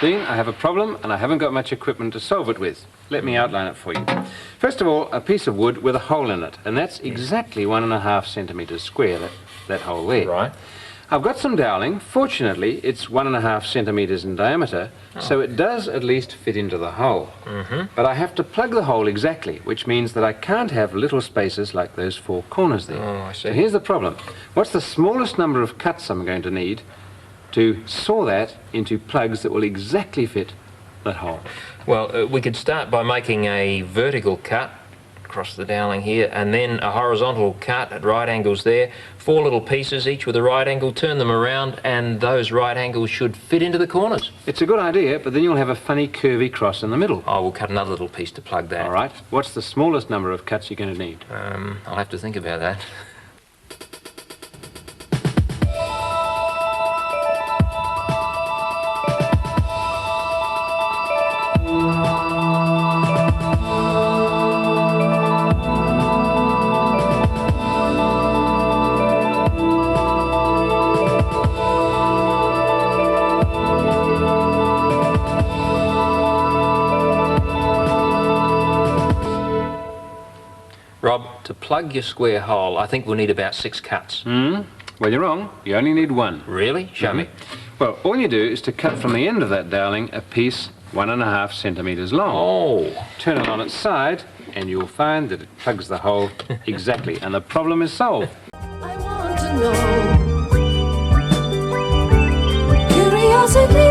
Dean, I have a problem and I haven't got much equipment to solve it with. Let me outline it for you. First of all, a piece of wood with a hole in it, and that's exactly 1.5 centimetres square, that hole there. Right. I've got some dowling. Fortunately, it's 1.5 centimetres in diameter, so it does at least fit into the hole. But I have to plug the hole exactly, which means that I can't have little spaces like those 4 corners there. Oh, I see. So here's the problem. What's the smallest number of cuts I'm going to need to saw that into plugs that will exactly fit that hole? Well, we could start by making a vertical cut across the dowling here, and then a horizontal cut at right angles there. 4 little pieces, each with a right angle. Turn them around, and those right angles should fit into the corners. It's a good idea, but then you'll have a funny curvy cross in the middle. Oh, we'll cut another little piece to plug that. All right. What's the smallest number of cuts you're going to need? I'll have to think about that. Rob, to plug your square hole, I think we'll need about 6 cuts. Well, you're wrong. You only need 1. Really? Show me. Well, all you do is to cut from the end of that dowling a piece 1.5 centimetres long. Oh. Turn it on its side, and you'll find that it plugs the hole exactly, and the problem is solved. I want to know. Curiosity.